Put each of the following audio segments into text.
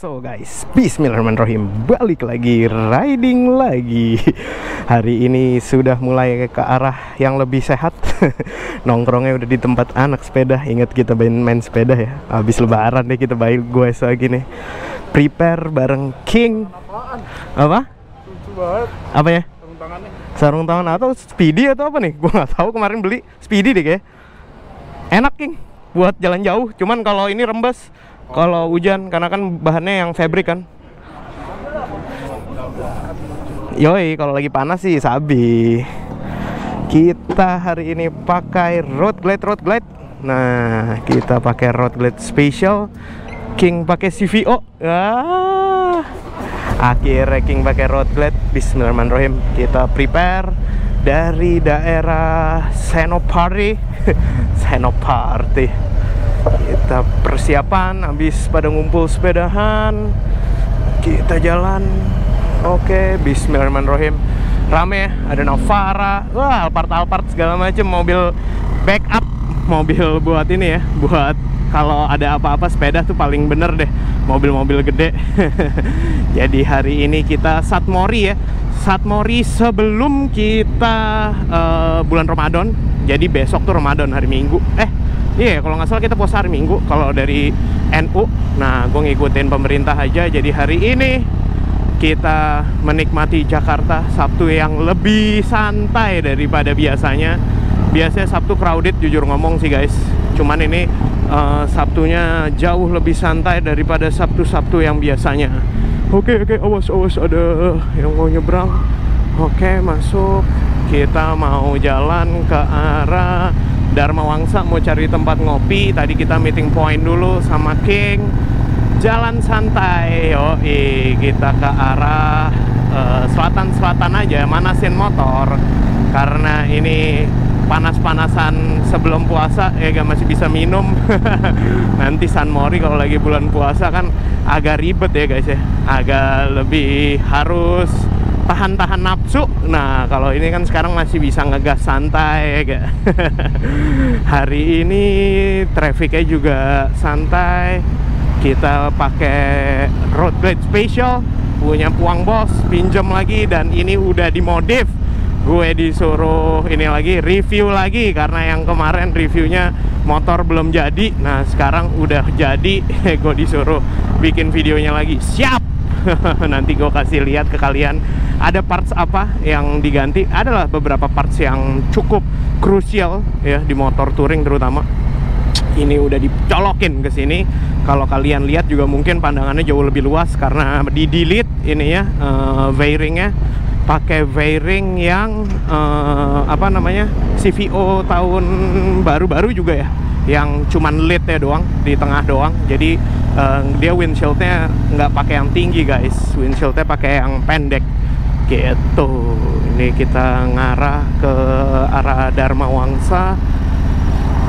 So guys, bismillahirrahmanirrahim, balik lagi, riding lagi. Hari ini sudah mulai ke arah yang lebih sehat. Nongkrongnya udah di tempat anak sepeda. Ingat kita main sepeda ya. Habis lebaran deh kita balik gue lagi nih. Prepare bareng King. Apa? Lucu banget. Apa ya? Sarung tangannya. Sarung tangan atau Speedy atau apa nih? Gue nggak tahu, kemarin beli Speedy deh kayak. Enak King, buat jalan jauh. Cuman kalau ini rembes. Kalau hujan, karena kan bahannya yang fabric kan. Yoi, kalau lagi panas sih sabi. Kita hari ini pakai road glide. Nah, kita pakai road glide special. King pakai CVO. Akhirnya King pakai road glide. Bismillahirrahmanirrahim. Kita prepare dari daerah Senopati. Senopati. Kita persiapan, habis pada ngumpul sepedahan, kita jalan. Oke, bismillahirrahmanirrahim. Rame ya, ada Navara, wah Alphard segala macam, mobil backup, mobil buat ini ya, buat kalau ada apa-apa sepeda tuh paling bener deh, mobil-mobil gede. Jadi hari ini kita Satmori ya, Satmori sebelum kita bulan Ramadan. Jadi besok tuh Ramadan, hari Minggu. Iya, kalau nggak salah kita puasa hari Minggu kalau dari NU. Nah, gue ngikutin pemerintah aja. Jadi hari ini kita menikmati Jakarta Sabtu yang lebih santai daripada biasanya. Biasanya Sabtu crowded, jujur ngomong sih guys. Cuman ini Sabtunya jauh lebih santai daripada Sabtu-Sabtu yang biasanya. Oke, awas ada yang mau nyebrang. Oke, masuk. Kita mau jalan ke arah Dharma Wangsa, mau cari tempat ngopi. Tadi kita meeting point dulu sama King. Jalan santai. Yoi, kita ke arah selatan-selatan aja, manasin motor. Karena ini panas-panasan sebelum puasa ya, masih bisa minum. Nanti San Mori kalau lagi bulan puasa kan agak ribet ya guys ya. Agak lebih harus tahan-tahan nafsu. Nah, kalau ini kan sekarang masih bisa ngegas santai ya. Hari ini trafficnya juga santai. Kita pakai road glide special, punya Puang Bos, pinjam lagi, dan ini udah dimodif. Gue disuruh ini lagi, review lagi, karena yang kemarin reviewnya motor belum jadi. Nah, sekarang udah jadi. Gue disuruh bikin videonya lagi. Siap. Nanti gue kasih lihat ke kalian ada parts apa yang diganti. Adalah beberapa parts yang cukup krusial ya di motor touring terutama. Ini udah dicolokin ke sini. Kalau kalian lihat juga mungkin pandangannya jauh lebih luas karena di delete ini ya, fairingnya pakai fairing yang apa namanya, CVO tahun baru-baru juga ya, yang cuman led ya doang, di tengah doang. Jadi dia windshieldnya nggak pakai yang tinggi guys, windshieldnya pakai yang pendek gitu. Ini kita ngarah ke arah Dharma Wangsa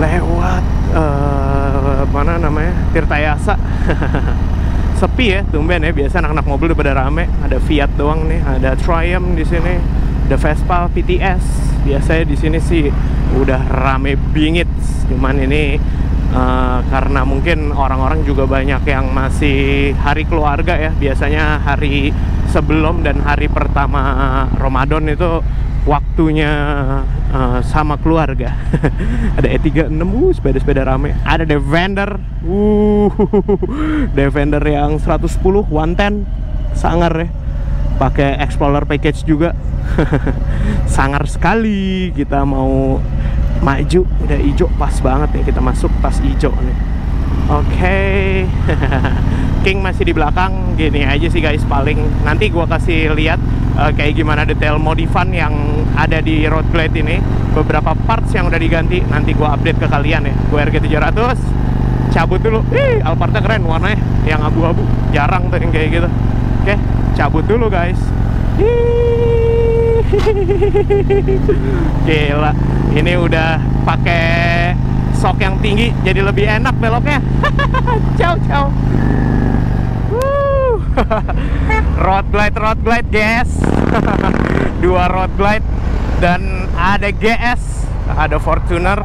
lewat mana namanya, Tirtayasa. Sepi ya, tumben ya. Biasa anak-anak mobil udah pada rame. Ada Fiat doang nih, ada Triumph di sini, ada Vespa PTS. Biasanya di sini sih udah rame bingit. Cuman ini karena mungkin orang-orang juga banyak yang masih hari keluarga ya. Biasanya hari sebelum dan hari pertama Ramadan itu waktunya sama keluarga. Ada E36, sepeda-sepeda rame. Ada Defender, Defender yang 110 110 sangar ya. Pakai Explorer package juga. Sangar sekali. Kita mau maju, udah hijau, pas banget nih kita masuk pas hijau nih. Oke. King masih di belakang. Gini aja sih guys, paling nanti gua kasih lihat kayak gimana detail modifan yang ada di road glide ini. Beberapa parts yang udah diganti nanti gua update ke kalian ya. Gue RG700 cabut dulu. Alphardnya keren warnanya, yang abu-abu, jarang tuh yang kayak gitu. Oke, cabut dulu guys. Gila, ini udah pakai sok yang tinggi jadi lebih enak beloknya. Ciao. Road glide guys. Dua road glide dan ada GS, ada Fortuner.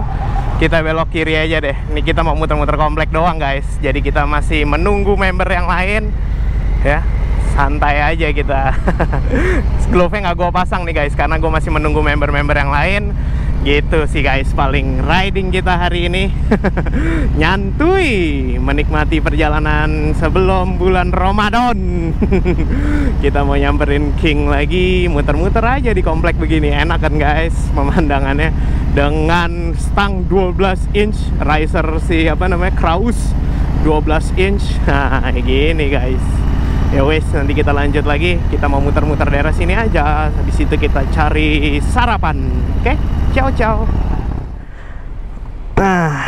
Kita belok kiri aja deh. Ini kita mau muter-muter komplek doang guys. Jadi kita masih menunggu member yang lain. ya. Santai aja kita. Glove-nya nggak gue pasang nih guys, karena gue masih menunggu member-member yang lain. Gitu sih guys, paling riding kita hari ini. Nyantui, menikmati perjalanan sebelum bulan Ramadan. Kita mau nyamperin King lagi, muter-muter aja di komplek begini. Enak kan guys pemandangannya, dengan stang 12 inch riser si apa namanya, Kraus 12 inch. Nah gini guys. Ya wes, nanti kita lanjut lagi. Kita mau muter-muter daerah sini aja. Habis itu kita cari sarapan. Oke? Ciao ciao. Nah,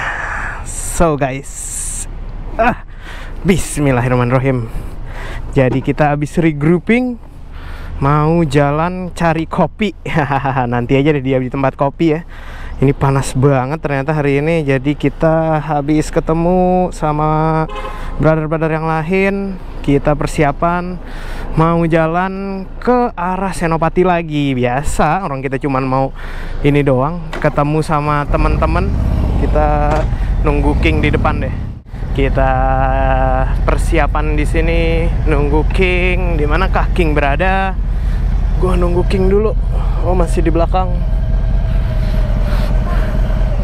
so guys. Bismillahirrahmanirrahim. Jadi kita habis regrouping, mau jalan cari kopi. Nanti aja deh dia di tempat kopi ya. Ini panas banget ternyata hari ini. Jadi kita habis ketemu sama brother-brother yang lain. Kita persiapan mau jalan ke arah Senopati lagi. Biasa orang kita cuman mau ini doang, ketemu sama teman-teman. Kita nunggu King di depan deh. Kita persiapan di sini nunggu King. Di manakah King berada? Gua nunggu King dulu. Oh masih di belakang.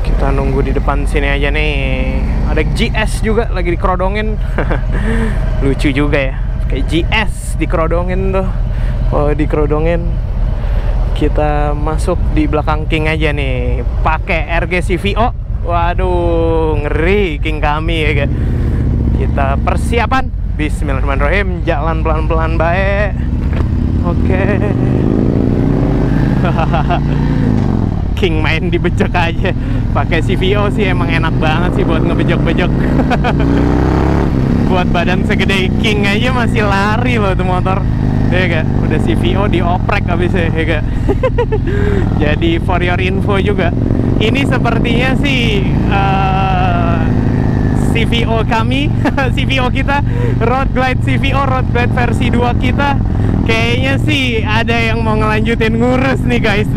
Kita nunggu di depan sini aja nih. Ada GS juga lagi dikerodongin. Lucu juga ya, kayak GS dikerodongin tuh. Oh dikerodongin. Kita masuk di belakang King aja nih, pakai RG CVO. Waduh, ngeri King kami ya guys. Kita persiapan. Bismillahirrahmanirrahim. Jalan pelan-pelan baik. Oke. King main dibejek aja pakai CVO sih, emang enak banget sih buat ngebejek-bejek. Buat badan segede King aja masih lari loh tuh motor. Ya gak? Udah CVO dioprek habisnya ya gak? Jadi for your info juga, ini sepertinya sih CVO kami, CVO kita, Road Glide CVO, Road Glide versi 2 kita. Kayaknya sih ada yang mau ngelanjutin ngurus nih guys.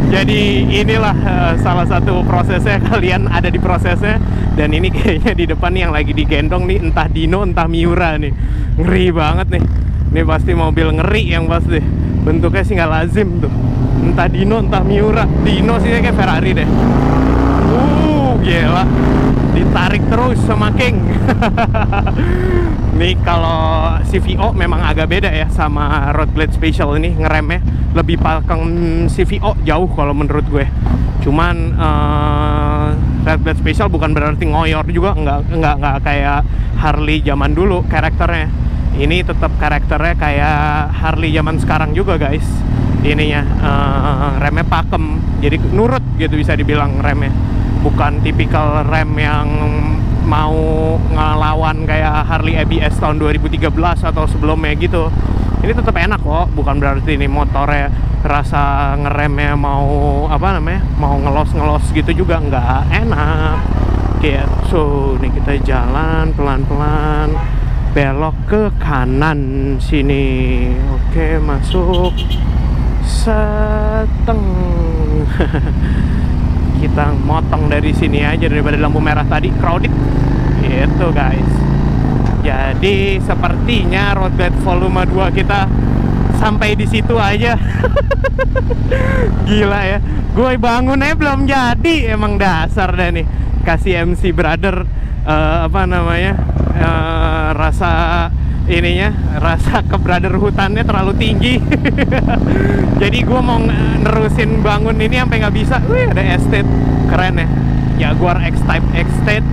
Jadi inilah salah satu prosesnya, kalian ada di prosesnya. Dan ini kayaknya di depan yang lagi digendong nih, entah Dino entah Miura nih. Ngeri banget nih. Ini pasti mobil ngeri yang pasti. Bentuknya sih nggak lazim tuh. Entah Dino entah Miura. Dino sih kayak Ferrari deh. Gila, ditarik terus sama King. Nih kalau CVO memang agak beda ya sama Road Glide Special ini, ngeremnya lebih pakeng CVO jauh kalau menurut gue. Cuman Road Glide Special bukan berarti ngoyor juga, nggak kayak Harley zaman dulu karakternya. Ini tetap karakternya kayak Harley zaman sekarang juga guys. Ininya remnya pakem, jadi nurut gitu bisa dibilang remnya. Bukan tipikal rem yang mau ngelawan kayak Harley ABS tahun 2013 atau sebelumnya gitu. Ini tetap enak kok, bukan berarti ini motornya rasa ngeremnya mau apa namanya, mau ngelos gitu juga, nggak enak. Kayak so, nih kita jalan pelan-pelan belok ke kanan sini. Oke, masuk seteng. Kita motong dari sini aja daripada lampu merah tadi crowded gitu guys. Jadi sepertinya Road Glide volume 2 kita sampai di situ aja. Gila ya, gue bangun aja belum jadi. Emang dasar dah nih, kasih MC brother apa namanya, rasa ininya, rasa kebrotherhoodannya terlalu tinggi. Jadi gue mau nerusin bangun ini sampai nggak bisa. Wih, ada estate keren ya, Jaguar X-Type Estate.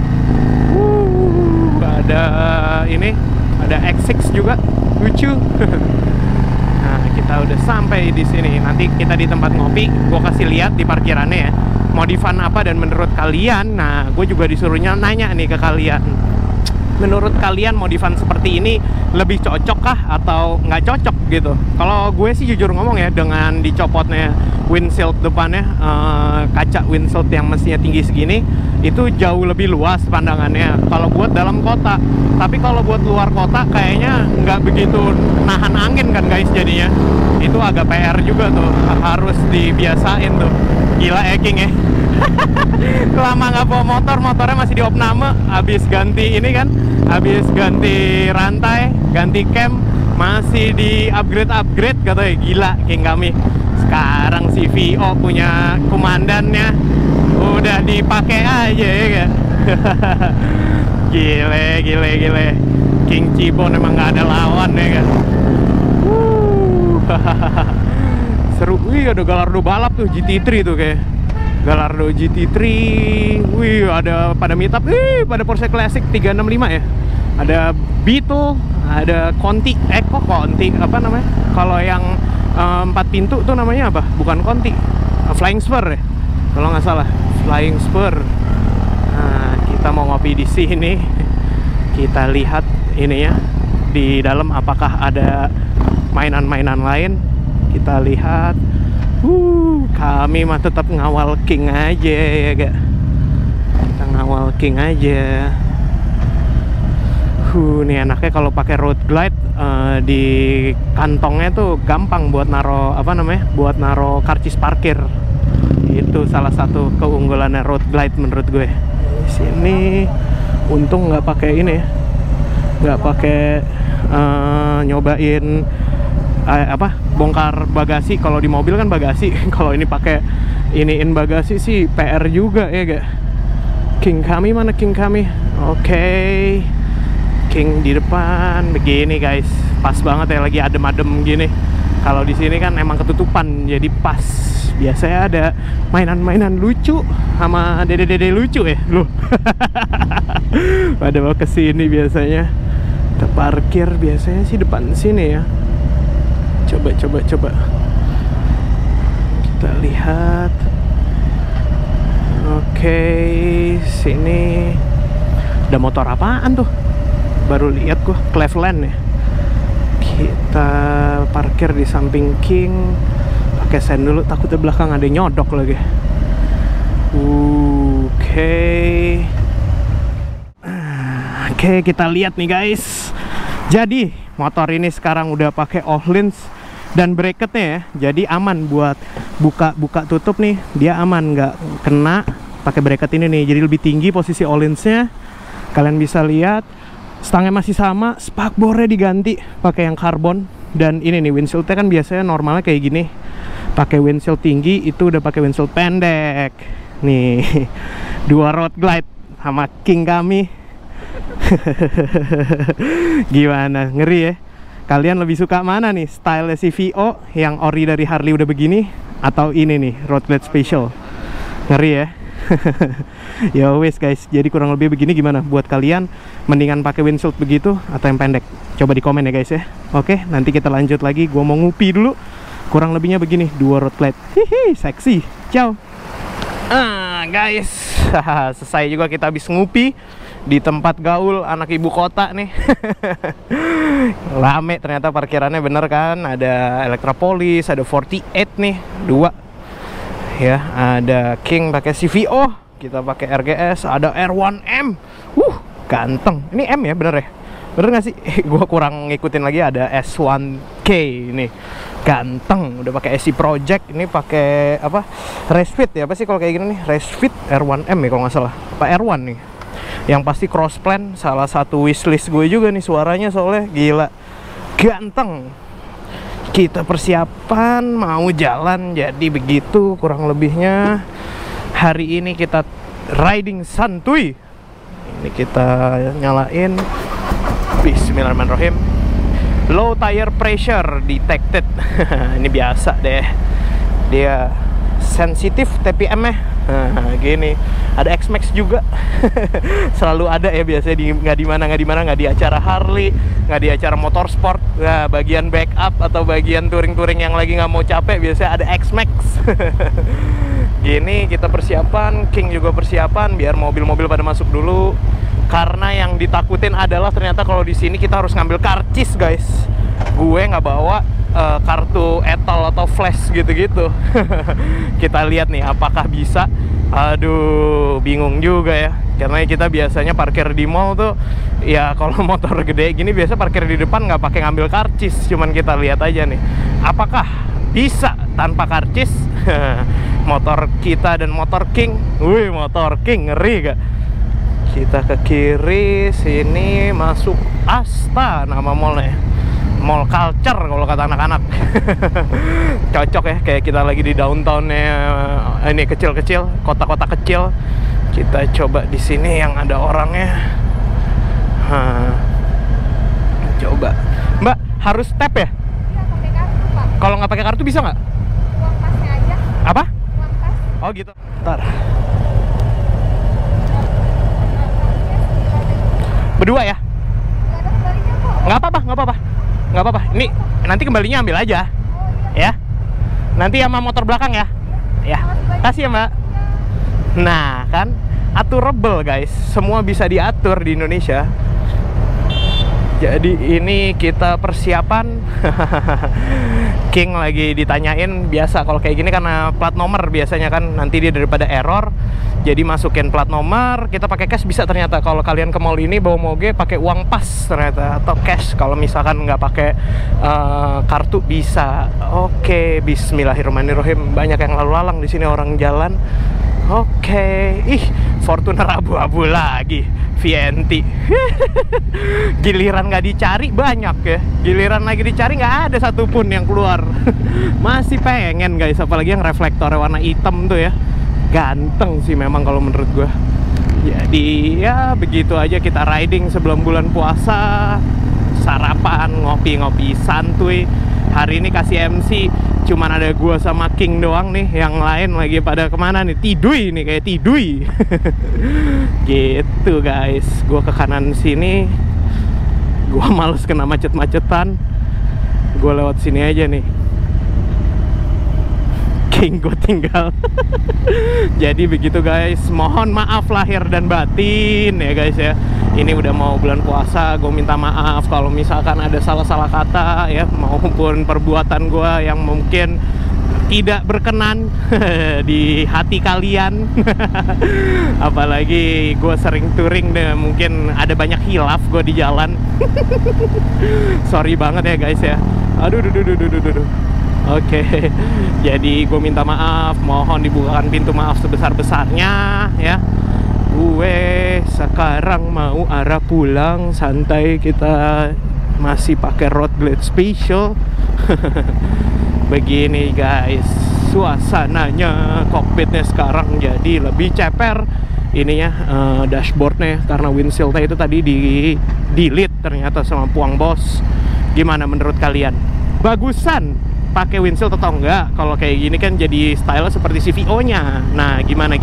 Ada ini, ada X6 juga, lucu. Nah, kita udah sampai di sini. Nanti kita di tempat ngopi, gue kasih lihat di parkirannya ya, modifan apa dan menurut kalian. Nah, gue juga disuruhnya nanya nih ke kalian, menurut kalian modifan seperti ini lebih cocok kah atau nggak cocok gitu? Kalau gue sih jujur ngomong ya, dengan dicopotnya windshield depannya, kaca windshield yang mestinya tinggi segini, itu jauh lebih luas pandangannya kalau buat dalam kota. Tapi kalau buat luar kota kayaknya nggak begitu nahan angin kan guys, jadinya itu agak PR juga tuh, harus dibiasain tuh. Gila ya King ya. Lama nggak bawa motor, motornya masih di opname. Habis ganti ini kan, habis ganti rantai, ganti cam, masih di upgrade katanya. Gila King kami. Sekarang si VO punya komandannya udah dipakai aja ya gak? Gile. King Cibon emang nggak ada lawan ya kan. Seru. Wih, ada Gallardo balap tuh, GT3 tuh kayak Gallardo GT3. Wih, ada pada meet up. Wih, pada Porsche Classic 365 ya. Ada Beetle, ada Conti. Kok Conti? Apa namanya? Kalau yang 4 pintu tuh namanya apa? Bukan Conti, Flying Spur ya, kalau nggak salah. Flying Spur. Nah, kita mau ngopi di sini. Kita lihat ini ya, di dalam apakah ada mainan-mainan lain. Kita lihat. Kami mah tetap ngawal King aja ya gak? Kita ngawal King aja. Nih enaknya kalau pakai road glide, di kantongnya tuh gampang buat naro apa namanya? Buat naro karcis parkir. Itu salah satu keunggulannya road glide menurut gue. Di sini untung nggak pakai ini ya, nggak pakai nyobain bongkar bagasi. Kalau di mobil kan bagasi. Kalau ini pakai iniin bagasi sih PR juga ya gak? King kami mana King kami? Oke. King di depan begini guys, pas banget ya, lagi adem-adem gini. Kalau di sini kan emang ketutupan, jadi pas. Biasanya ada mainan-mainan lucu sama dede-dede lucu ya, loh. Pada mau kesini biasanya. Kita parkir biasanya sih depan sini ya. Coba. Kita lihat. Oke, sini ada motor apaan tuh? Baru lihat gua, Cleveland ya. Kita parkir di samping King. Pakai sen dulu, takutnya belakang ada nyodok lagi. Oke, kita lihat nih guys. Jadi motor ini sekarang udah pakai Öhlins dan bracketnya ya, jadi aman buat buka tutup nih. Dia aman, nggak kena pakai bracket ini nih. Jadi lebih tinggi posisi Öhlinsnya. Kalian bisa lihat stangnya masih sama, spakbornya diganti pakai yang karbon. Dan ini nih windshieldnya kan biasanya normalnya kayak gini, pakai windshield tinggi, itu udah pakai windshield pendek. Nih dua road glide sama King kami. Gimana, ngeri ya? Kalian lebih suka mana nih? Style si VO yang ori dari Harley udah begini, atau ini nih road glide special? Ngeri ya. Ya wes guys, jadi kurang lebih begini. Gimana buat kalian, mendingan pakai windshield begitu atau yang pendek? Coba di komen ya guys ya. Oke, nanti kita lanjut lagi. Gua mau ngupi dulu. Kurang lebihnya begini, dua road glide. Hihi, seksi. Ciao. Guys, selesai juga kita habis ngupi di tempat gaul anak ibu kota nih. Rame ternyata parkirannya, bener kan? Ada Electropolis, ada 48 nih, dua ya. Ada King pakai CVO, kita pakai RGS, ada R1M. Ganteng. Ini M ya, bener ya? Bener gak sih? Gua kurang ngikutin lagi. Ada S1K ini, ganteng. Udah pakai SC Project. Ini pakai apa? Racefit ya, apa sih kalau kayak gini nih? Racefit R1M ya kalau nggak salah. Apa R1 nih? Yang pasti cross plan, salah satu wishlist gue juga nih suaranya, soalnya gila ganteng. Kita persiapan mau jalan, jadi begitu kurang lebihnya. Hari ini kita riding santuy. Ini kita nyalain. Bismillahirrahmanirrahim. Low tire pressure detected. Ini biasa deh, dia sensitif TPM-nya. Gini, ada X-Max juga. Selalu ada ya biasanya di nggak di acara Harley, nggak di acara motorsport. Nah, bagian backup atau bagian touring-touring yang lagi nggak mau capek biasanya ada X-Max. Gini kita persiapan, King juga persiapan biar mobil-mobil pada masuk dulu. Karena yang ditakutin adalah ternyata kalau di sini kita harus ngambil karcis guys. Gue nggak bawa kartu etol atau flash gitu-gitu. Kita lihat nih apakah bisa. Aduh, bingung juga ya. Karena kita biasanya parkir di mall tuh, ya kalau motor gede gini biasa parkir di depan nggak pakai ngambil karcis. Cuman kita lihat aja nih, apakah bisa tanpa karcis. motor kita dan motor King. Wih, motor King ngeri gak? Kita ke kiri sini masuk Asta nama mallnya. Mall Culture kalau kata anak-anak. Cocok ya, kayak kita lagi di downtownnya ini kecil-kecil, kota-kota kecil. Kita coba di sini yang ada orangnya. Coba, Mbak, harus tap ya? Iya, pakai kartu, Pak. Kalau nggak pakai kartu bisa nggak? Uang pasnya aja. Apa? Uang pas. Oh gitu. Ntar. Berdua ya? Nggak ada kembalinya kok. Nggak apa-apa, nggak apa-apa. Nggak apa-apa. Ini nanti kembalinya ambil aja. Oh iya. Ya. Nanti sama motor belakang ya. Ya. Kasih ya, Mbak. Nah, kan aturable, guys. Semua bisa diatur di Indonesia. Jadi ini kita persiapan. King lagi ditanyain, biasa kalau kayak gini karena plat nomor biasanya kan nanti dia daripada error. Jadi masukin plat nomor, kita pakai cash bisa ternyata. Kalau kalian ke mall ini bawa moge pakai uang pas ternyata, atau cash kalau misalkan nggak pakai kartu bisa. Oke, bismillahirrahmanirrahim. Banyak yang lalu lalang di sini, orang jalan. Oke, ih, Fortuner abu-abu lagi, Vienti. Giliran nggak dicari banyak ya, giliran lagi dicari nggak ada satupun yang keluar. Masih pengen guys, apalagi yang reflektornya warna hitam tuh ya. Ganteng sih memang kalau menurut gue. Jadi ya begitu aja kita riding sebelum bulan puasa. Sarapan, ngopi-ngopi santuy. Hari ini kasih MC cuman ada gua sama King doang nih. Yang lain lagi pada kemana nih? Tidui nih, kayak tidui. Gitu guys. Gua ke kanan sini. Gua males kena macet-macetan. Gua lewat sini aja nih. King gue tinggal. Jadi begitu guys. Mohon maaf lahir dan batin ya guys ya. Ini udah mau bulan puasa, gue minta maaf kalau misalkan ada salah-salah kata ya, maupun perbuatan gue yang mungkin tidak berkenan di hati kalian. Apalagi gue sering touring deh, mungkin ada banyak hilaf gue di jalan. Sorry banget ya guys ya. Aduh. Oke, jadi gue minta maaf, mohon dibukakan pintu maaf sebesar-besarnya ya. Gue sekarang mau arah pulang, santai, kita masih pakai road glide special. Begini guys, suasananya, kokpitnya sekarang jadi lebih ceper. Ininya dashboardnya, karena windshieldnya itu tadi di delete ternyata sama Puang Bos. Gimana menurut kalian? Bagusan pakai windshield atau enggak? Kalau kayak gini kan jadi style seperti CVO-nya. Nah, gimana?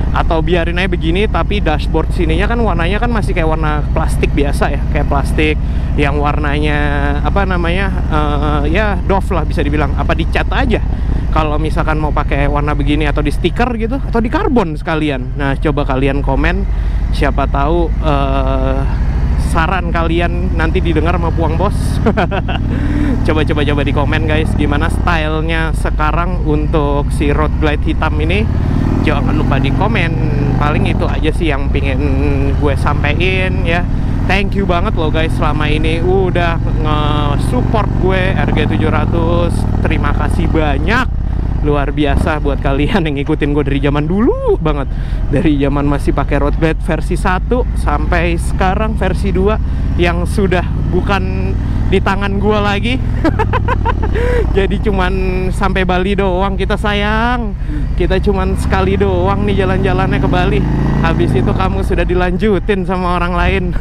Atau biarin aja begini tapi dashboard sininya kan warnanya kan masih kayak warna plastik biasa ya, kayak plastik yang warnanya apa namanya? Ya doff lah bisa dibilang. Apa dicat aja? Kalau misalkan mau pakai warna begini atau di stiker gitu atau di karbon sekalian. Nah, coba kalian komen, siapa tahu saran kalian nanti didengar sama Puang Bos. Coba di komen guys, gimana stylenya sekarang untuk si road glide hitam ini. Jangan lupa di komen. Paling itu aja sih yang pengen gue sampein ya. Thank you banget loh guys selama ini udah nge-support gue RG700. Terima kasih banyak. Luar biasa buat kalian yang ngikutin gue dari zaman dulu banget. Dari zaman masih pakai road glide versi 1 sampai sekarang versi 2 yang sudah bukan di tangan gue lagi. Jadi cuman sampai Bali doang kita sayang. Kita cuman sekali doang nih jalan-jalannya ke Bali. Habis itu kamu sudah dilanjutin sama orang lain.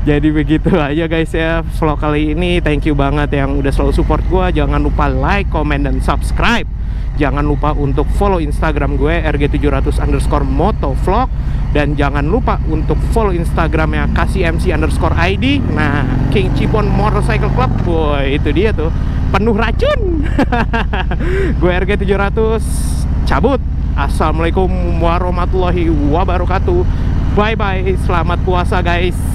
Jadi begitu aja guys ya vlog kali ini. Thank you banget yang udah selalu support gue. Jangan lupa like, comment, dan subscribe. Jangan lupa untuk follow Instagram gue RG700_motovlog. Dan jangan lupa untuk follow Instagramnya KasihMC_ID. Nah, King Cipon Motorcycle Club. Boy, itu dia tuh, penuh racun. Gue RG700 cabut. Assalamualaikum warahmatullahi wabarakatuh. Bye bye. Selamat puasa guys.